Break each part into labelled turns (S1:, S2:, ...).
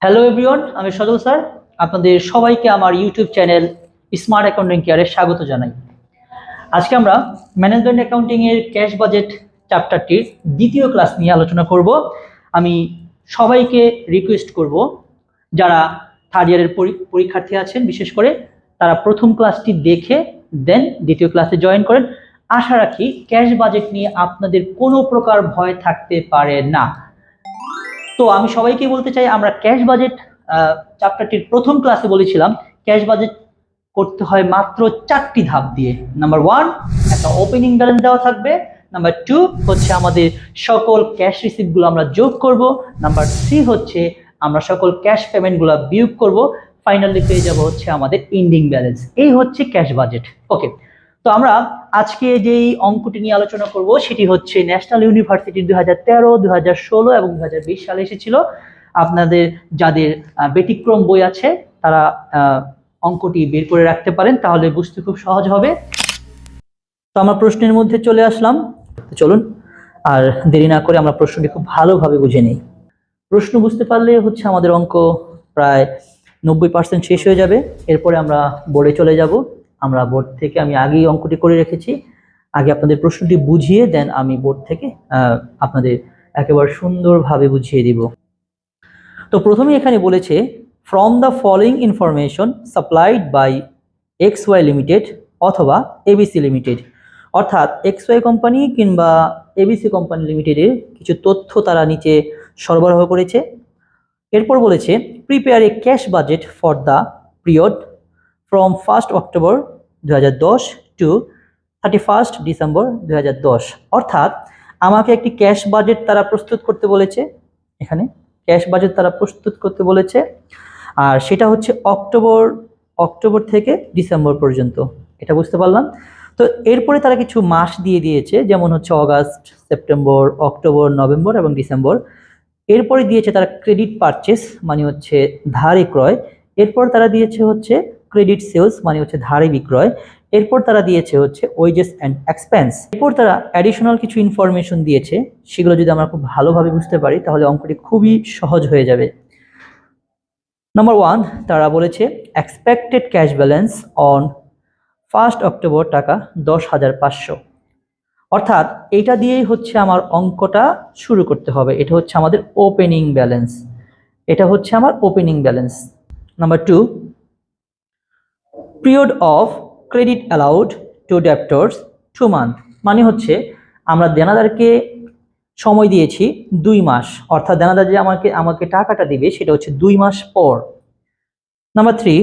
S1: Hello everyone, আমি সজল sir. আপনাদের সবাইকে আমার ইউটিউব চ্যানেল স্মার্ট অ্যাকাউন্টিং কেয়ারে স্বাগত জানাই। আজকে আমরা ম্যানেজমেন্ট অ্যাকাউন্টিং এর ক্যাশ বাজেট চ্যাপ্টারটির দ্বিতীয় ক্লাস নিয়ে আলোচনা করব। আমি সবাইকে রিকোয়েস্ট করব, যারা থার্ড ইয়ারের পরীক্ষার্থী আছেন বিশেষ করে, তারা প্রথম ক্লাসটি দেখে দেন দ্বিতীয় ক্লাসে জয়েন করেন। আশা রাখি ক্যাশ বাজেট নিয়ে আপনাদের কোনো প্রকার ভয় থাকতে পারে না। তো আমি সবাইকে বলতে চাই, আমরা ক্যাশ বাজেট চ্যাপ্টারটির প্রথম ক্লাসে বলেছিলাম ক্যাশ বাজেট করতে হয় মাত্র 4টি ধাপ দিয়ে। নাম্বার 1, একটা ওপেনিং ব্যালেন্স দেওয়া থাকবে। নাম্বার 2 হচ্ছে আমাদের সকল ক্যাশ রিসিপ্টগুলো আমরা যোগ করব। নাম্বার 3 হচ্ছে আমরা সকল ক্যাশ পেমেন্টগুলো বিয়োগ করব। ফাইনালি পেয়ে যাব হচ্ছে আমাদের এন্ডিং ব্যালেন্স। এই হচ্ছে ক্যাশ বাজেট। ওকে, তো আমরা আজকে যেই অঙ্কটি নিয়ে আলোচনা করব সেটি হচ্ছে ন্যাশনাল ইউনিভার্সিটির 2013, 2016 এবং 2020 সালে এসেছিল। আপনাদের যাদের ব্যতিক্রম বই আছে তারা অঙ্কটি বের করে রাখতে পারেন, তাহলে বুঝতে খুব সহজ হবে। তো আমরা প্রশ্নের মধ্যে চলে আসলাম। চলুন আর দেরি না করে আমরা প্রশ্নটি খুব ভালোভাবে বুঝে নিই। প্রশ্ন বুঝতে পারলে হচ্ছে আমাদের অঙ্ক প্রায় 90% শেষ হয়ে যাবে। এরপরে আমরা বোর্ডে চলে যাব। আমরা বোর্ড থেকে, আমি আগেই অঙ্কটি করে রেখেছি, আগে আপনাদের প্রশ্নটি বুঝিয়ে দেন আমি বোর্ড থেকে আপনাদের একেবারে সুন্দরভাবে বুঝিয়ে দিব। তো প্রথমেই এখানে বলেছে, from the following information supplied by XY limited অথবা ABC লিমিটেড, অর্থাৎ XY কোম্পানি কিংবা ABC কোম্পানি লিমিটেডের কিছু তথ্য তারা নিচে সরবরাহ করেছে। এরপর বলেছে, prepare a cash budget for the period from 1 October 2010 to 31 December 2010, অর্থাৎ আমাকে একটি ক্যাশ বাজেট তারা প্রস্তুত করতে বলেছে। এখানে ক্যাশ বাজেট তারা প্রস্তুত করতে বলেছে, আর সেটা হচ্ছে অক্টোবর থেকে ডিসেম্বর পর্যন্ত। এটা বুঝতে পারলাম। তো এরপরে তারা কিছু মাস দিয়ে দিয়েছে, যেমন হচ্ছে অগাস্ট, সেপ্টেম্বর, অক্টোবর, নভেম্বর এবং ডিসেম্বর। এরপরে দিয়েছে তারা ক্রেডিট পারচেস, মানে হচ্ছে ধারে ক্রয়। এরপর তারা দিয়েছে হচ্ছে ক্রেডিট সেলস, মানে হচ্ছে ধারে বিক্রয়। এরপর তারা দিয়েছে হচ্ছে ওয়েজেস অ্যান্ড এক্সপেন্স। এরপর তারা অ্যাডিশনাল কিছু ইনফরমেশন দিয়েছে, সেগুলো যদি আমরা খুব ভালোভাবে বুঝতে পারি তাহলে অঙ্কটি খুবই সহজ হয়ে যাবে। নাম্বার 1, তারা বলেছে expected cash balance on 1 October টাকা 10,500, অর্থাৎ এটা দিয়েই হচ্ছে আমার অঙ্কটা শুরু করতে হবে। এটা হচ্ছে আমাদের ওপেনিং ব্যালেন্স। এটা হচ্ছে আমার opening balance. Number 2, period of credit allowed to debtors 2 month, মানে হচ্ছে আমরা দেনাদারকে সময় দিয়েছি 2 মাস, অর্থাৎ দেনাদার যে আমাকে টাকাটা দিবে সেটা হচ্ছে 2 মাস পর। Number 3,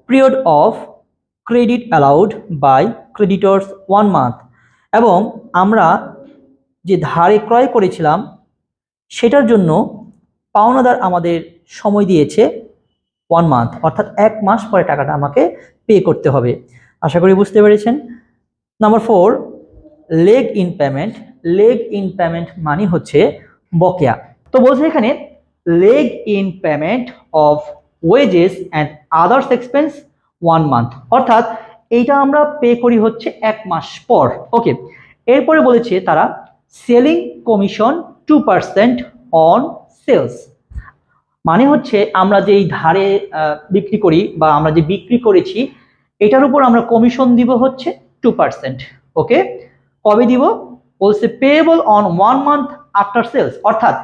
S1: period of credit allowed by creditors 1 month, এবং আমরা যে ধারে ক্রয় করেছিলাম সেটার জন্য পাওনাদার আমাদের সময় দিয়েছে 1 মান্থ, অর্থাৎ 1 মাস পরে টাকাটা আমাকে পে করতে হবে। আশা করি বুঝতে পেরেছেন। Number 4, lag in payment. Lag in payment মানে হচ্ছে বকেয়া। তো বলছে এখানে lag in payment of wages and others expense 1 month, অর্থাৎ এইটা আমরা পে করি হচ্ছে 1 মাস পর। ওকে, এরপরে বলেছে তারা সেলিং কমিশন 2% অন সেলস, মানে হচ্ছে আমরা যেই ধারে বিক্রি করি বা আমরা যে বিক্রি করেছি এটার উপর আমরা কমিশন দিব হচ্ছে 2%। ওকে, কবে দিব? বলছে payable on 1 month after sales, অর্থাৎ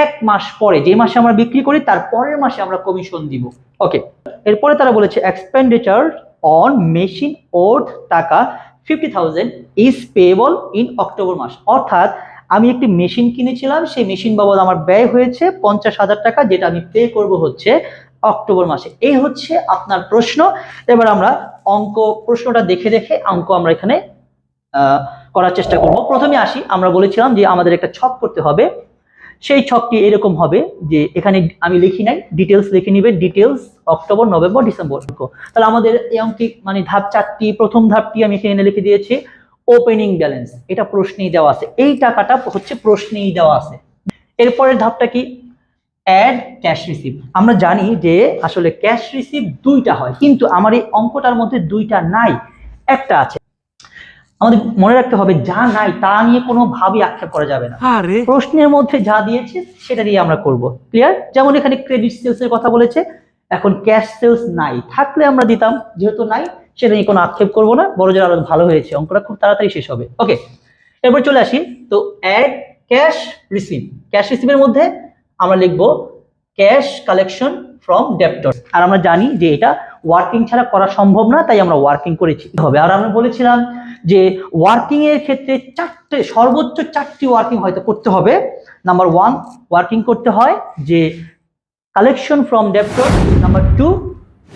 S1: 1 মাস পরে, যে মাসে আমরা বিক্রি করি তার পরের মাসে আমরা কমিশন দিব। ওকে, এরপরে তারা বলেছে এক্সপেন্ডিচার অন মেশিন ওর টাকা 50,000 ইজ পেয়েবল ইন অক্টোবর মাস, অর্থাৎ আমি একটি মেশিন কিনেছিলাম, সেই মেশিন বাবদ আমার ব্যয় হয়েছে 50,000 টাকা, যেটা আমি পে করব হচ্ছে অক্টোবর মাসে। এই হচ্ছে আপনার প্রশ্ন। এবার আমরা প্রশ্নটা দেখে দেখে অঙ্ক আমরা এখানে করার চেষ্টা করব। প্রথমে আসি, আমরা বলেছিলাম যে আমাদের একটা ছক করতে হবে। সেই ছকটি এরকম হবে যে এখানে আমি লিখি নাই, ডিটেলস লিখে নিবে, ডিটেলস অক্টোবর, নভেম্বর, ডিসেম্বর। তাহলে আমাদের এই অঙ্কে মানে ধাপ 4টি, প্রথম ধাপটি আমি এখানে লিখে দিয়েছি ওপেনিং ব্যালেন্স, এটা প্রশ্নেই দেওয়া আছে, এই টাকাটা হচ্ছে প্রশ্নেই দেওয়া আছে। এরপরের ধাপটা কি? Add cash receive. আমরা জানি যে আসলে ক্যাশ রিসিভ 2টা হয়, কিন্তু আমার এই অঙ্কটার মধ্যে 2টা নাই, একটা আছে। আমাদের মনে রাখতে হবে যা নাই তা নিয়ে কোনোভাবেই আক্ষেপ করা যাবে না। প্রশ্নের মধ্যে যা দিয়েছে সেটা দিয়ে আমরা করব। ক্লিয়ার? যেমন এখানে ক্রেডিট সেলস এর কথা বলেছে, এখন ক্যাশ সেলস নাই, থাকলে আমরা দিতাম, যেহেতু নাই সেটা নিয়ে কোনো আক্ষেপ করবো না, বড় জোর আরো ভালো হয়েছে, অঙ্কটা খুব তাড়াতাড়ি শেষ হবে। ওকে, এরপর চলে আসি। তো অ্যাড ক্যাশ রিসিভ, ক্যাশ রিসিভের মধ্যে আমরা লিখবো ক্যাশ কালেকশন ফ্রম ডেপ্টর। আর আমরা জানি যে এটা ওয়ার্কিং ছাড়া করা সম্ভব না, তাই আমরা ওয়ার্কিং করেছি হবে। আর আমরা বলেছিলাম যে ওয়ার্কিং এর ক্ষেত্রে সর্বোচ্চ চারটি ওয়ার্কিং হয়তো করতে হবে। নাম্বার 1 ওয়ার্কিং করতে হয় যে collection from debtor, number 2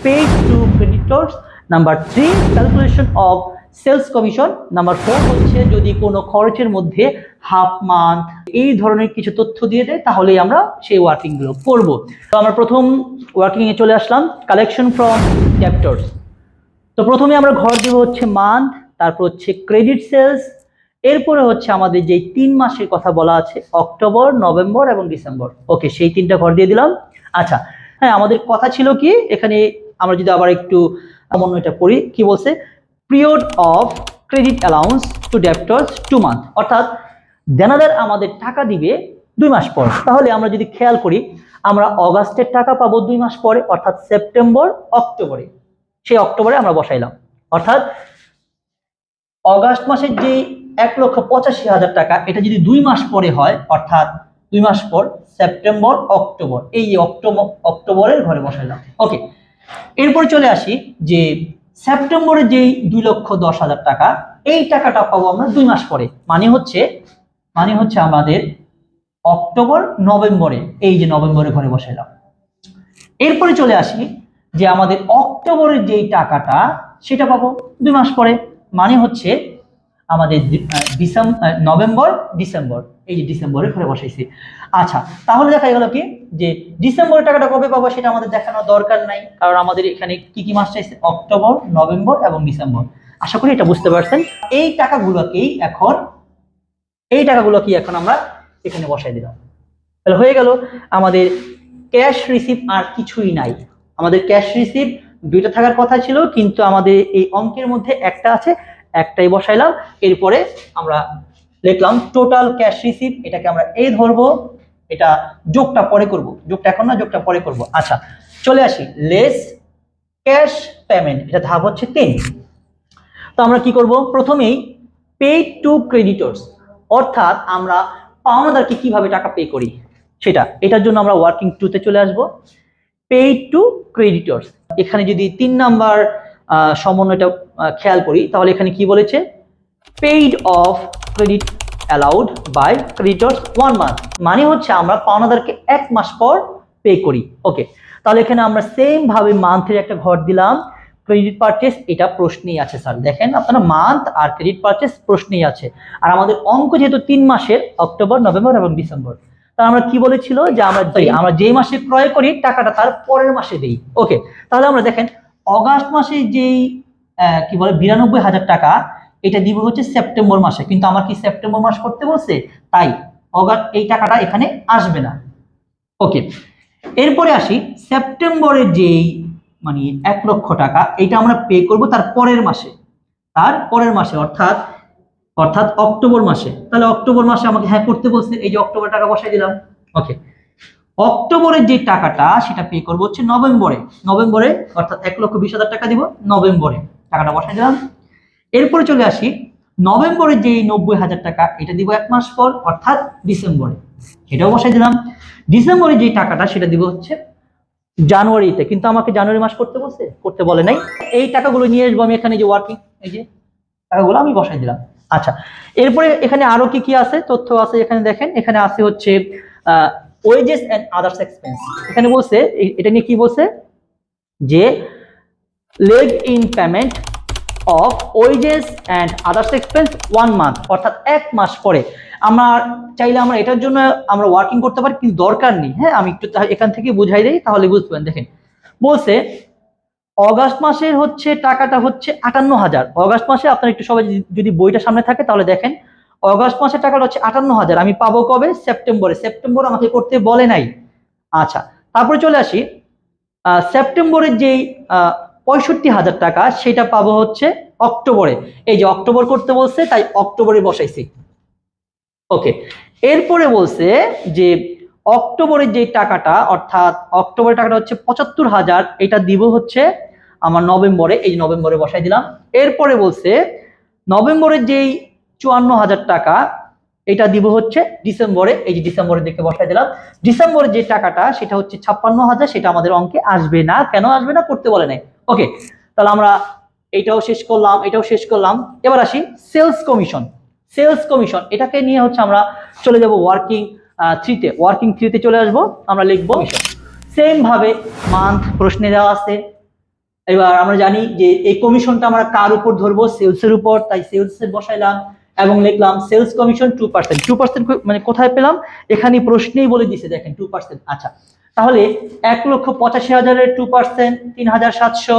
S1: paid to creditors, number 3 calculation of sales commission, number 4 হচ্ছে যদি কোনো খরচের মধ্যে হাফ মান্থ এই ধরনের কিছু তথ্য দিয়ে দেয় তাহলেই আমরা সেই ওয়ার্কিং গুলো করব। তো আমরা প্রথম ওয়ার্কিং এ চলে আসলাম, কালেকশন ফ্রম ডেপ্টর্স। তো প্রথমে আমরা ঘর দেব হচ্ছে মান্থ, তারপর হচ্ছে ক্রেডিট সেলস, এরপরে হচ্ছে আমাদের যে 3 মাসের কথা বলা আছে অক্টোবর, নভেম্বর এবং ডিসেম্বর। ওকে, সেই 3টা ঘর দিয়ে দিলাম। আচ্ছা, হ্যাঁ, আমাদের কথা ছিল কি এখানে, আমরা যদি আবার একটু সামান্য এটা পড়ি, কি বলছে, period of credit allowance to debtors 2 month, অর্থাৎ দেনাদার আমাদের টাকা দিবে 2 মাস পর। তাহলে আমরা যদি খেয়াল করি, আমরা অগাস্টের টাকা পাবো 2 মাস পরে, অর্থাৎ সেপ্টেম্বর অক্টোবরে, সেই অক্টোবরে আমরা বসাইলাম। অর্থাৎ অগাস্ট মাসের যে 1,85,000 টাকা, এটা যদি 2 মাস পরে হয়, অর্থাৎ 2 মাস পর সেপ্টেম্বর অক্টোবর, এই অক্টোবরের ঘরে বসাইলাম। ওকে, এরপর চলে আসি যে সেপ্টেম্বরে যেই 2,10,000 টাকা, এই টাকাটা পাবো আমরা 2 মাস পরে, মানে হচ্ছে আমাদের অক্টোবর নভেম্বরে, এই যে নভেম্বরের ঘরে বসাইলাম। এরপরে চলে আসি যে আমাদের অক্টোবরের যেই টাকাটা সেটা পাবো 2 মাস পরে, মানে হচ্ছে আমাদের নভেম্বর ডিসেম্বর, এই যে ডিসেম্বরের ঘরে বসাইছি। আচ্ছা, তাহলে দেখা গেল কি যে ডিসেম্বরের টাকাটা কবে পাবো সেটা আমাদের দেখানোর দরকার নাই, কারণ আমাদের এখানে কি কি মাস চাইছে, অক্টোবর, নভেম্বর এবং ডিসেম্বর। আশা করি এটা বুঝতে পারছেন। এই টাকাগুলোকেই এখন আমরা এখানে বসাই দিলাম। তাহলে হয়ে গেল আমাদের ক্যাশ রিসিভ, আর কিছুই নাই। আমাদের ক্যাশ রিসিভ 2টা থাকার কথা ছিল, কিন্তু আমাদের এই অঙ্কের মধ্যে একটা আছে, একটাই বসাইলাম। এরপরে আমরা লিখলাম টোটাল ক্যাশ রিসিভ, এটাকে আমরা এই ধরবো, এটা যোগটা পরে করব, যোগটা এখন না, যোগটা পরে করব। আচ্ছা, চলে আসি লেস ক্যাশ পেমেন্ট, এটা ধাপ হচ্ছে 3। তো আমরা কি করব, প্রথমেই পেড টু ক্রেডিটর্স, অর্থাৎ আমরা পাওনাদারকে কিভাবে টাকা পে করি এটার জন্য আমরা ওয়ার্কিং 2 তে চলে আসব, পেড টু ক্রেডিটর্স। এখানে যদি 3 নাম্বার সমন্বয়টা খেয়াল করি, তাহলে এখানে কি বলেছে, paid of credit allowed by creditors 1 month, মানে হচ্ছে আমরা পাওনাদারকে 1 মাস পর পে করি। ওকে, তাহলে এখানে আমরা সেম ভাবে মান্থের একটা ঘর দিলাম, ক্রেডিট পারচেস, এটা প্রশ্নেই আছে স্যার, দেখেন আপনারা মান্থ আর ক্রেডিট পারচেস প্রশ্নেই আছে। আর আমাদের অঙ্ক যেহেতু 3 মাসের, অক্টোবর, নভেম্বর এবং ডিসেম্বর, তা আমরা কি বলেছিল যে আমরা যেই মাসে ক্রয় করি টাকাটা তার পরের মাসে দেই। ওকে, তাহলে আমরা দেখেন অগাস্ট মাসে যেই কি বলে 92,000 টাকা, এটা দিব হচ্ছে সেপ্টেম্বর মাসে, কিন্তু আমার কি সেপ্টেম্বর মাস করতে বলছে, তাই এই টাকাটা এখানে আসবে না। ওকে, এরপরে আসি সেপ্টেম্বরের যেই মানে 1 লক্ষ টাকা, এটা আমরা পে করব তার পরের মাসে, অর্থাৎ অক্টোবর মাসে। তাহলে অক্টোবর মাসে আমাকে হ্যাঁ করতে বলছে, এই যে অক্টোবর টাকা বসাই দিলাম। ওকে, অক্টোবরের যে টাকাটা সেটা পে করবো হচ্ছে নভেম্বরে, অর্থাৎ 1,20,000 টাকা দিব নভেম্বরে, টাকাটা বসাই দিলাম। এরপরে চলে আসি নভেম্বরের যে 90,000 টাকা, এটা দিব 1 মাস পর, অর্থাৎ ডিসেম্বরে, এটাও বসাই দিলাম। ডিসেম্বরে যে টাকাটা সেটা দিব হচ্ছে জানুয়ারিতে, কিন্তু আমাকে জানুয়ারি মাস করতে বলে নাই। এই টাকাগুলো নিয়ে আসবো আমি এখানে, যে ওয়ার্কিং, এই যে টাকাগুলো আমি বসাই দিলাম। আচ্ছা, এরপরে এখানে আরো কি কি আছে, তথ্য আছে, এখানে দেখেন, এখানে আছে হচ্ছে ওয়েজেস এন্ড আদার্স এক্সপেন্স। এখানে বলছে, এটা নিয়ে কি বলছে, যে lag in payment of wages and others expense 1 month, অর্থাৎ 1 মাস পরে। আমরা চাইলে আমরা এটার জন্য আমরা ওয়ার্কিং করতে পারি, কিন্তু দরকার নেই। হ্যাঁ, আমি একটু এখান থেকে বুঝাই দেই, তাহলে বুঝবেন। দেখেন বলছে অগাস্ট মাসের হচ্ছে টাকাটা হচ্ছে 58,000। অগাস্ট মাসে আপনার একটু সবাই যদি বইটা সামনে থাকে তাহলে দেখেন, অগাস্ট মাসের টাকাটা হচ্ছে 58,000, আমি পাবো কবে, সেপ্টেম্বর আমাকে করতে বলে নাই। আচ্ছা, তারপরে চলে আসি সেপ্টেম্বরের যেই ৬৫,০০০ টাকা, সেটা পাবো হচ্ছে অক্টোবরে। এই যে অক্টোবর করতে বলছে, তাই অক্টোবরে বসাইছি। ওকে, এরপরে বলছে যে অক্টোবরের যে টাকাটা, অর্থাৎ অক্টোবরের টাকাটা হচ্ছে ৭৫,০০০, এটা দিব হচ্ছে আমার নভেম্বরে, এই নভেম্বরে বসাই দিলাম। এরপরে বলছে নভেম্বরের যেই ৫৪,০০০ টাকা, এটা দিব হচ্ছে ডিসেম্বরে, এই যে ডিসেম্বরের দিকে বসাই দিলাম। ডিসেম্বরের যে টাকাটা সেটা হচ্ছে ৫৬,০০০, সেটা আমাদের অঙ্কে আসবে না। কেন আসবে না? করতে বলে নাই। ওকে, তাহলে আমরা এটাও শেষ করলাম, এটাও শেষ করলাম। এবার আসি সেলস কমিশন। সেলস কমিশন এটাকে নিয়ে হচ্ছে আমরা চলে যাব ওয়ার্কিং থ্রিতে। ওয়ার্কিং থ্রিতে চলে আসবো, আমরা লিখবো সেম ভাবে মান্থ প্রশ্নে দেওয়া আছে। এবার আমরা জানি যে এই কমিশনটা আমরা কার উপর ধরবো? সেলসের উপর, তাই সেলসে বসাইলাম এবং লিখলাম সেলস কমিশন 2%। 2% মানে কোথায় পেলাম? এখানে প্রশ্নেই বলে দিছে, দেখেন 2%। আচ্ছা, তাহলে ১,৮৫,০০০-এর 2% ৩,৭০০।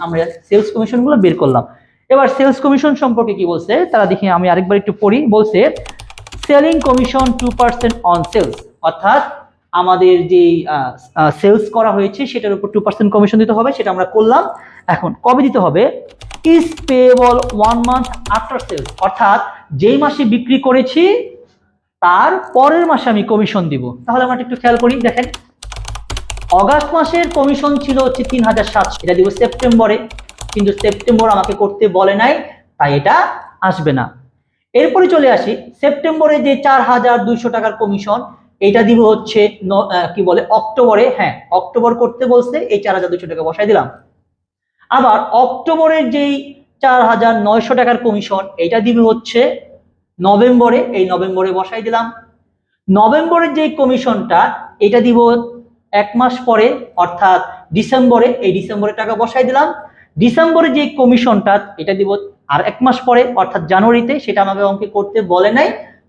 S1: আমরা সেলস কমিশন গুলো বের করলাম। এবার সেলস কমিশন সম্পর্কে কি বলছে তারা দেখি, আমি আরেকবার একটু পড়ি। বলছে সেলিং কমিশন 2% অন সেলস, অর্থাৎ আমাদের যে সেলস করা হয়েছে সেটার উপর 2% কমিশন দিতে হবে, সেটা আমরা করলাম। এখন কবে দিতে হবে? Is payable 1 month after sales, অর্থাৎ যেই মাসে বিক্রি করেছি তার পরের মাসে আমি কমিশন দিব। তাহলে আমরা একটু খেয়াল করি, দেখেন অগাস্ট মাসের কমিশন ছিল হচ্ছে ৩,৭০০, এটা দিব সেপ্টেম্বরে, কিন্তু সেপ্টেম্বর আমাকে করতে বলে নাই, তাই এটা আসবে না। এরপরে চলে আসি সেপ্টেম্বরে যে ৪,২০০ টাকার কমিশন, এটা দিব হচ্ছে কি বলে অক্টোবরে। হ্যাঁ, অক্টোবর করতে বলছে, এই ৪,২০০ টাকা বসাই দিলাম। আবার অক্টোবরের যেই ৪,৯০০ টাকার কমিশন, এটা দিব হচ্ছে নভেম্বরে, এই নভেম্বরে বসাই দিলাম। নভেম্বরের যে কমিশনটা, এটা দিব ১ মাস পরে, অর্থাৎ ডিসেম্বরে, এই ডিসেম্বরের টাকা বসাই দিলাম। ডিসেম্বরের যে কমিশনটা, এটা দিব আর ১ মাস পরে, অর্থাৎ জানুয়ারিতে, সেটা আমাকে অঙ্কে করতে বলে নাই,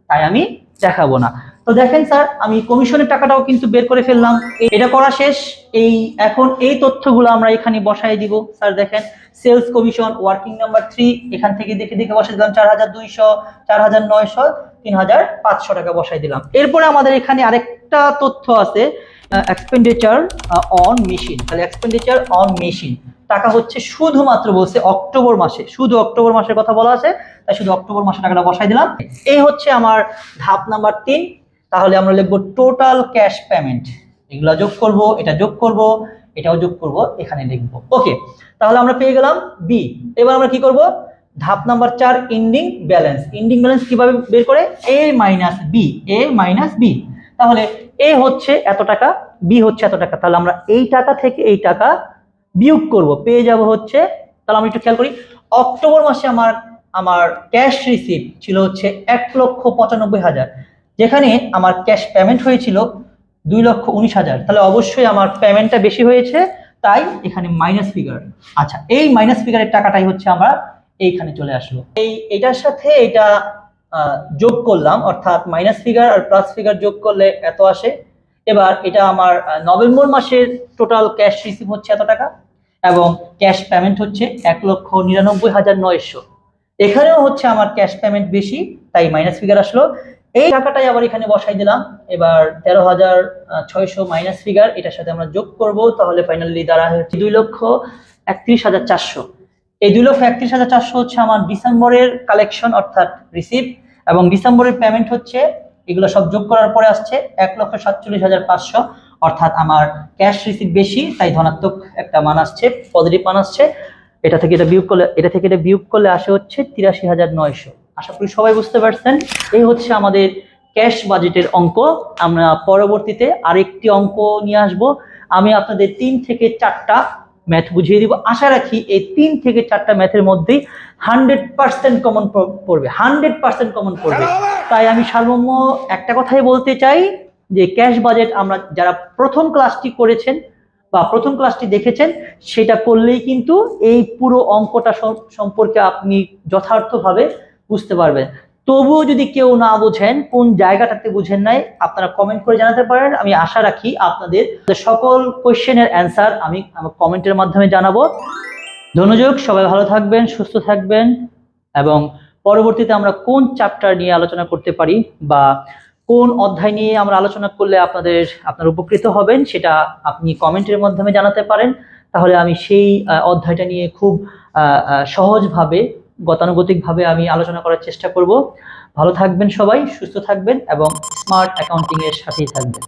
S1: তাই আমি দেখাবো না। তো দেখেন স্যার, আমি কমিশনের টাকাটাও কিন্তু বের করে ফেললাম। এটা করা শেষ। এখন এই তথ্যগুলো আমরা এখানে বসাই দিব। স্যার দেখেন সেলস কমিশন ওয়ার্কিং নাম্বার 3, এখান থেকে দেখে দেখে বসাই দিলাম ৪,২০০, ৪,৯০০, ৩,৫০০ টাকা বসাই দিলাম। এরপরে আমাদের এখানে আরেকটা তথ্য আছে, এক্সপেন্ডিচার অন মেশিন। তাহলে এক্সপেন্ডিচার অন মেশিন টাকা হচ্ছে শুধুমাত্র বলছে অক্টোবর মাসে, শুধু অক্টোবর মাসের কথা বলা আছে, তাই শুধু অক্টোবর মাসে টাকাটা বসাই দিলাম। এই হচ্ছে আমার ধাপ নাম্বার 3। তাহলে আমরা লিখবো টোটাল ক্যাশ পেমেন্ট, এগুলা যোগ করব, এটা যোগ করব, এটাও যোগ করব, এখানে লিখবো। ওকে, তাহলে আমরা পেয়ে গেলাম বি। এবার আমরা কি করব? ধাপ number 4, ending balance. Ending balance কিভাবে বের করে? এ মাইনাস বি, এ মাইনাস বি। তাহলে এ হচ্ছে এত টাকা, বি হচ্ছে এত টাকা, তাহলে আমরা এই টাকা থেকে এই টাকা বিয়োগ করব, পেয়ে যাব হচ্ছে। তাহলে আমি একটু খেয়াল করি, অক্টোবর মাসে আমার ক্যাশ রিসিভ ছিল হচ্ছে ১,৯৫,০০০, যেখানে আমার ক্যাশ পেমেন্ট হয়েছিল 2,19,000। তাহলে অবশ্যই আমার পেমেন্টটা বেশি হয়েছে, তাই এখানে মাইনাস ফিগার। আচ্ছা, এই মাইনাস ফিগারের টাকাটাই হচ্ছে আমরা এইখানে চলে আসলো। এটার সাথে এটা যোগ করলাম, অর্থাৎ মাইনাস ফিগার আর প্লাস ফিগার যোগ করলে এত আসে। এবার এটা আমার নভেম্বর মাসের টোটাল ক্যাশ রিসিভ হচ্ছে এত টাকা, এবং ক্যাশ পেমেন্ট হচ্ছে ১,৯৯,৯০০। এখানেও হচ্ছে আমার ক্যাশ পেমেন্ট বেশি, তাই মাইনাস ফিগার আসলো। এই টাকাটাই আবার এখানে বসাই দিলাম। এবার ১৩,৬০০ মাইনাস ফিগার, এটার সাথে আমরা যোগ করব, তাহলে ফাইনালি দাঁড়ায় হচ্ছে ২,৩১,৪০০। এই ২,৩১,৪০০ হচ্ছে আমার ডিসেম্বরের কালেকশন, অর্থাৎ রিসিভ, এবং ডিসেম্বরের পেমেন্ট হচ্ছে, এগুলো সব যোগ করার পরে আসছে ১,৪৭,৫০০, অর্থাৎ আমার ক্যাশ রিসিভ বেশি, তাই ধনাত্মক একটা মান আসছে, পজিটিভ মান আসছে। এটা থেকে এটা বিয়োগ করলে আসে হচ্ছে ৮৩,৯০০। আশা করি সবাই বুঝতে পারছেন। এই হচ্ছে আমাদের ক্যাশ বাজেটের অঙ্ক। আমরা পরবর্তীতে আরেকটি অঙ্ক নিয়ে আসব। আমি আপনাদের ৩ থেকে ৪টা ম্যাথ বুঝিয়ে দিব। আশা রাখি এই ৩ থেকে ৪টা ম্যাথের মধ্যেই 100% কমন পড়বে, 100% কমন পড়বে। তাই আমি সর্বমোট একটা কথাই বলতে চাই যে ক্যাশ বাজেট আমরা যারা প্রথম ক্লাসটি করেছেন বা প্রথম ক্লাসটি দেখেছেন, সেটা করলেই কিন্তু এই পুরো অঙ্কটা সম্পর্কে আপনি যথার্থভাবে বুঝতে পারবেন। তবুও যদি কেউ না বুঝেন, কোন জায়গাটাতে বুঝেন নাই, আপনারা কমেন্ট করে জানাতে পারেন। আমি আশা রাখি আপনাদের সকল কোয়েশ্চেনের অ্যান্সার আমি আমার কমেন্টের মাধ্যমে জানাবো। ধন্যবাদ, সবাই ভালো থাকবেন, সুস্থ থাকবেন, এবং পরবর্তীতে আমরা কোন চ্যাপ্টার নিয়ে আলোচনা করতে পারি বা কোন অধ্যায় নিয়ে আমরা আলোচনা করলে আপনারা উপকৃত হবেন সেটা আপনি কমেন্টের মাধ্যমে জানাতে পারেন। তাহলে আমি সেই অধ্যায়টা নিয়ে খুব সহজভাবে গতানুগতিকভাবে আমি আলোচনা করার চেষ্টা করব। ভালো থাকবেন সবাই, সুস্থ থাকবেন এবং স্মার্ট অ্যাকাউন্টিং এর সাথেই থাকবেন।